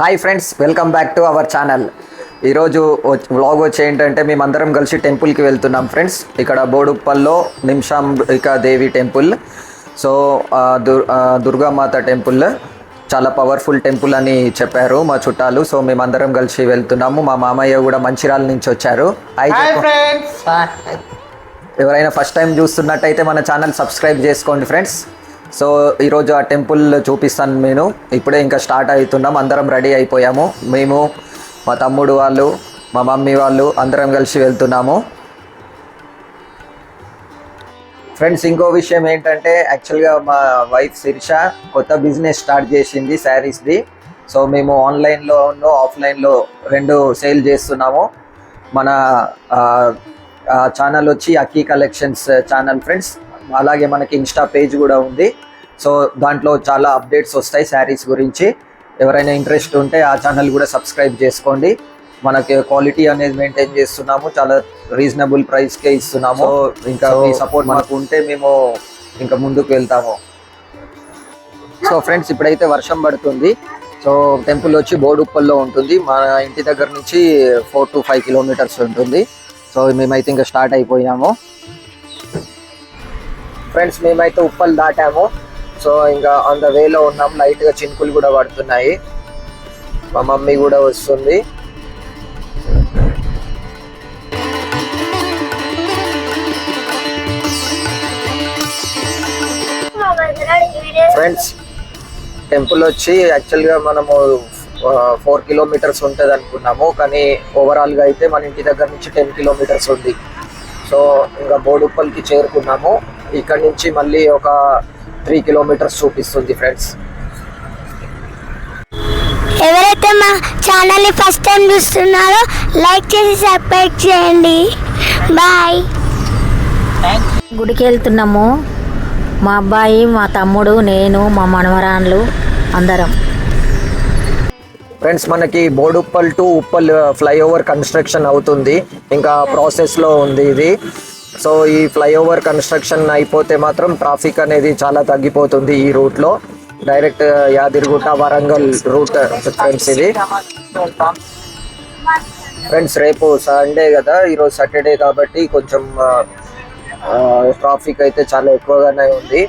Hi friends, welcome back to our channel. ఈరోజు vlog వచ్చి ఏంటంటే మేమందరం కలిసి టెంపుల్కి వెళ్తున్నాం ఫ్రెండ్స్. ఇక్కడ బోడుప్పల్లో నిమిషాంబికా దేవి టెంపుల్. సో దుర్గామాత టెంపుల్ చాలా పవర్ఫుల్ టెంపుల్ అని చెప్పారు మా చుట్టాలు. సో మేమందరం కలిసి వెళ్తున్నాము. మా మామయ్య కూడా మంచిర్యాల నుంచి వచ్చారు. Hi friends. ఎవరైనా ఫస్ట్ టైం చూస్తున్నట్టయితే మన ఛానల్ సబ్స్క్రైబ్ చేసుకోండి ఫ్రెండ్స్. సో ఈరోజు ఆ టెంపుల్ చూపిస్తాను నేను. ఇప్పుడే ఇంకా స్టార్ట్ అవుతున్నాం, అందరం రెడీ అయిపోయాము. మేము, మా తమ్ముడు వాళ్ళు, మా మమ్మీ వాళ్ళు అందరం కలిసి వెళ్తున్నాము ఫ్రెండ్స్. ఇంకో విషయం ఏంటంటే యాక్చువల్గా మా వైఫ్ శిరీష కొత్త బిజినెస్ స్టార్ట్ చేసింది శారీస్ది. సో మేము ఆన్లైన్లో ఆఫ్లైన్లో రెండు సేల్ చేస్తున్నాము. మన ఛానల్ వచ్చి అక్కీ కలెక్షన్స్ ఛానల్ ఫ్రెండ్స్. అలాగే మనకి ఇన్స్టా పేజ్ కూడా ఉంది. సో దాంట్లో చాలా అప్డేట్స్ వస్తాయి శారీస్ గురించి. ఎవరైనా ఇంట్రెస్ట్ ఉంటే ఆ ఛానల్ కూడా సబ్స్క్రైబ్ చేసుకోండి. మనకి క్వాలిటీ అనేది మెయింటైన్ చేస్తున్నాము, చాలా రీజనబుల్ ప్రైస్కే ఇస్తున్నాము. సో ఇంకా మీ సపోర్ట్ మనకు ఉంటే మేము ఇంకా ముందుకు వెళ్తాము. సో ఫ్రెండ్స్, ఇప్పుడైతే వర్షం పడుతుంది. సో టెంపుల్ వచ్చి బోడుప్పల్లో ఉంటుంది. మా ఇంటి దగ్గర నుంచి 4 to 5 kilometers ఉంటుంది. సో మేమైతే ఇంకా స్టార్ట్ అయిపోయాము ఫ్రెండ్స్. మేమైతే ఉప్పల్ దాటాము. సో ఇంకా ఆన్ ద వేలో ఉన్నాం. లైట్గా చినుకులు కూడా పడుతున్నాయి. మా మమ్మీ కూడా వస్తుంది. ఫ్రెండ్స్, టెంపుల్ వచ్చి యాక్చువల్గా మనము 4 kilometers ఉంటుంది అనుకున్నాము, కానీ ఓవరాల్గా అయితే మన ఇంటి దగ్గర నుంచి 10 kilometers ఉంది. సో ఇంకా బోడుప్పల్కి చేరుకున్నాము. ఇక్కడ నుంచి మళ్ళీ ఒక 3 kilometers చూపిస్తుంది ఫ్రెండ్స్. ఎవరైతే మా ఛానల్ని ఫస్ట్ టైం చూస్తున్నారో లైక్ చేసి సబ్స్క్రైబ్ చేయండి. బాయ్. గుడికి వెళ్తున్నాము. మా అబ్బాయి, మా తమ్ముడు, నేను, మా మనవరాన్లు అందరం. ఫ్రెండ్స్, మనకి Boduppal to Uppal flyover construction అవుతుంది, ఇంకా ప్రాసెస్లో ఉంది ఇది. సో ఈ ఫ్లైఓవర్ కన్స్ట్రక్షన్ అయిపోతే మాత్రం ట్రాఫిక్ అనేది చాలా తగ్గిపోతుంది ఈ రూట్లో. డైరెక్ట్ యాదిరిగుట్ట, వరంగల్ రూట్ ఫ్రెండ్స్ ఇది. ఫ్రెండ్స్, రేపు సండే కదా, ఈరోజు సాటర్డే కాబట్టి కొంచెం ట్రాఫిక్ అయితే చాలా ఎక్కువగానే ఉంది.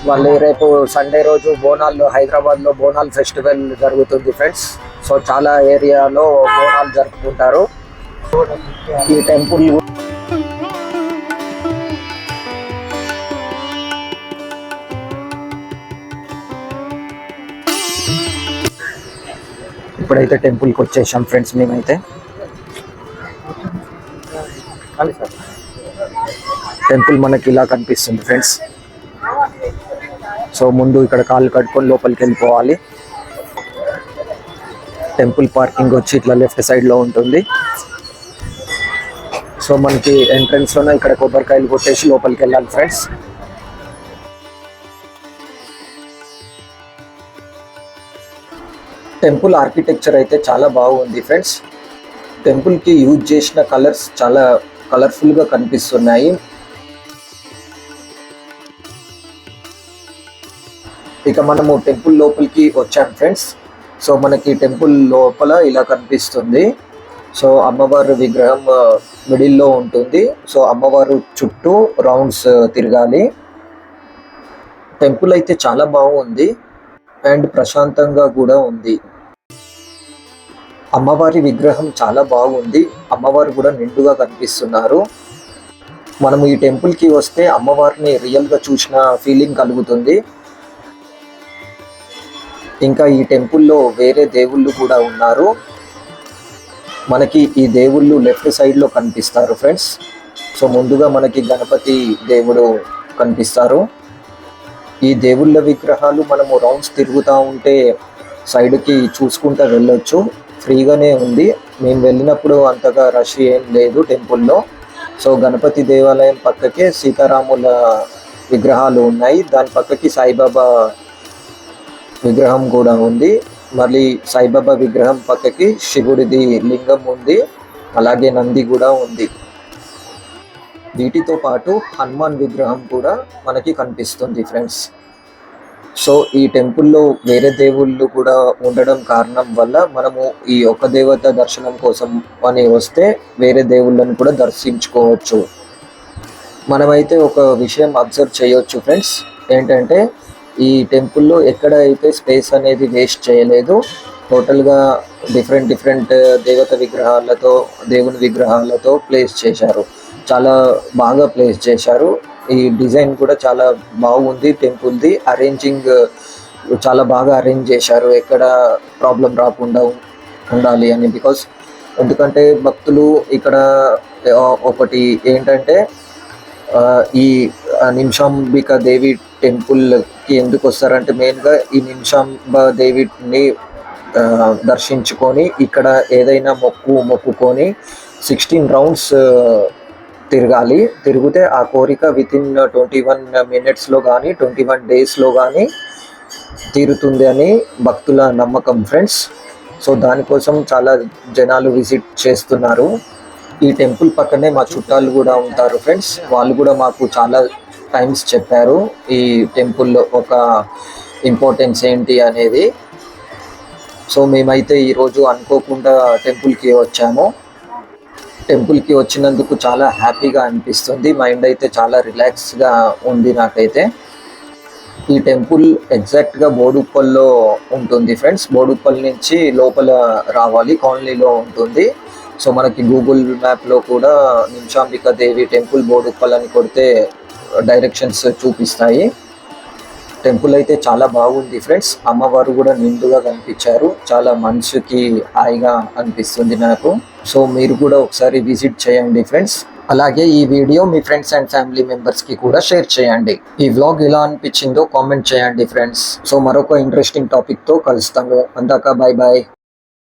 మళ్ళీ రేపు సండే రోజు బోనాలు, హైదరాబాద్లో బోనాల్ ఫెస్టివల్ జరుగుతుంది ఫ్రెండ్స్. సో చాలా ఏరియాలో బోనాలు జరుపుకుంటారు. ఈ టెంపుల్ ఇప్పుడైతే టెంపుల్కి వచ్చేసాం ఫ్రెండ్స్. మేమైతే టెంపుల్ మనకి ఇలా కనిపిస్తుంది ఫ్రెండ్స్. సో ముందు ఇక్కడ కాళ్ళు కట్టుకొని లోపలికి వెళ్ళిపోవాలి. టెంపుల్ పార్కింగ్ వచ్చి ఇట్లా లెఫ్ట్ సైడ్లో ఉంటుంది. సో మనకి ఎంట్రన్స్లోనే ఇక్కడ కొబ్బరికాయలు కొట్టేసి లోపలికి వెళ్ళాలి ఫ్రెండ్స్. టెంపుల్ ఆర్కిటెక్చర్ అయితే చాలా బాగుంది ఫ్రెండ్స్. టెంపుల్కి యూజ్ చేసిన కలర్స్ చాలా కలర్ఫుల్గా కనిపిస్తున్నాయి. ఇక మనము టెంపుల్ లోపలికి వచ్చాం ఫ్రెండ్స్. సో మనకి టెంపుల్ లోపల ఇలా కనిపిస్తుంది. సో అమ్మవారి విగ్రహం మిడిల్లో ఉంటుంది. సో అమ్మవారు చుట్టూ రౌండ్స్ తిరగాలి. టెంపుల్ అయితే చాలా బాగుంది అండ్ ప్రశాంతంగా కూడా ఉంది. అమ్మవారి విగ్రహం చాలా బాగుంది. అమ్మవారు కూడా నిండుగా కనిపిస్తున్నారు. మనము ఈ టెంపుల్కి వస్తే అమ్మవారిని రియల్గా చూసిన ఫీలింగ్ కలుగుతుంది. ఇంకా ఈ టెంపుల్లో వేరే దేవుళ్ళు కూడా ఉన్నారు. మనకి ఈ దేవుళ్ళు లెఫ్ట్ సైడ్లో కనిపిస్తారు ఫ్రెండ్స్. సో ముందుగా మనకి గణపతి దేవుడు కనిపిస్తారు. ఈ దేవుళ్ళ విగ్రహాలు మనము రౌండ్స్ తిరుగుతూ ఉంటే సైడ్కి చూసుకుంటూ వెళ్ళొచ్చు, ఫ్రీగానే ఉంది. మేము వెళ్ళినప్పుడు అంతగా రష్ ఏం లేదు టెంపుల్లో. సో గణపతి దేవాలయం పక్కకే సీతారాముల విగ్రహాలు ఉన్నాయి. దాని పక్కకి సాయిబాబా విగ్రహం కూడా ఉంది. మళ్ళీ సాయిబాబా విగ్రహం పక్కకి శివుడిది లింగం ఉంది, అలాగే నంది కూడా ఉంది. వీటితో పాటు హనుమాన్ విగ్రహం కూడా మనకి కనిపిస్తుంది ఫ్రెండ్స్. సో ఈ టెంపుల్లో వేరే దేవుళ్ళు కూడా ఉండడం కారణం వల్ల మనము ఈ ఒక్క దేవత దర్శనం కోసం అని వస్తే వేరే దేవుళ్ళని కూడా దర్శించుకోవచ్చు. మనమైతే ఒక విషయం అబ్జర్వ్ చేయొచ్చు ఫ్రెండ్స్, ఏంటంటే ఈ టెంపుల్లో ఎక్కడ అయితే స్పేస్ అనేది వేస్ట్ చేయలేదు. టోటల్గా డిఫరెంట్ దేవత విగ్రహాలతో, దేవుని విగ్రహాలతో ప్లేస్ చేశారు. చాలా బాగా ప్లేస్ చేశారు. ఈ డిజైన్ కూడా చాలా బాగుంది. టెంపుల్ది అరేంజింగ్ చాలా బాగా అరేంజ్ చేశారు, ఎక్కడ ప్రాబ్లం రాకుండా ఉండాలి అని. ఎందుకంటే భక్తులు ఇక్కడ ఒకటి ఏంటంటే ఈ నిమిషాంబిక దేవి టెంపుల్కి ఎందుకు వస్తారంటే మెయిన్గా ఈ నిమిషాంబ దేవిని దర్శించుకొని ఇక్కడ ఏదైనా మొక్కుకొని 16 రౌండ్స్ తిరగాలి. తిరిగితే ఆ కోరిక వితిన్ 21 మినిట్స్లో కానీ 21 డేస్లో కానీ తీరుతుంది అని భక్తుల నమ్మకం ఫ్రెండ్స్. సో దానికోసం చాలా జనాలు విజిట్ చేస్తున్నారు. ఈ టెంపుల్ పక్కనే మా చుట్టాలు కూడా ఉంటారు ఫ్రెండ్స్. వాళ్ళు కూడా మాకు చాలా టైమ్స్ చెప్పారు ఈ టెంపుల్లో ఒక ఇంపార్టెన్స్ ఏంటి అనేది. సో మేమైతే ఈరోజు అనుకోకుండా టెంపుల్కి వచ్చాము. టెంపుల్కి వచ్చినందుకు చాలా హ్యాపీగా అనిపిస్తుంది. మైండ్ అయితే చాలా రిలాక్స్గా ఉంది నాకైతే. ఈ టెంపుల్ ఎగ్జాక్ట్గా బోడుప్పల్లో ఉంటుంది ఫ్రెండ్స్. బోడుప్పల్ నుంచి లోపల రావాలి, కాలనీలో ఉంటుంది. సో మనకి గూగుల్ మ్యాప్లో కూడా నిమిషాంబిక దేవి టెంపుల్ బోడుప్పల్ అని కొడితే డైరెక్షన్స్ చూపిస్తాయి. టెంపుల్ అయితే చాలా బాగుంది ఫ్రెండ్స్. అమ్మవారు కూడా నిండుగా కనిపించారు. చాలా మనసుకి హాయిగా అనిపిస్తుంది నాకు. సో మీరు కూడా ఒకసారి విజిట్ చేయండి ఫ్రెండ్స్. అలాగే ఈ video me friends and family మెంబర్స్కి కూడా షేర్ చేయండి. ఈ వ్లాగ్ ఎలా అనిపించిందో కామెంట్ చేయండి ఫ్రెండ్స్. సో మరొక ఇంట్రెస్టింగ్ టాపిక్తో కలుస్తాము. అందాక బాయ్ బాయ్.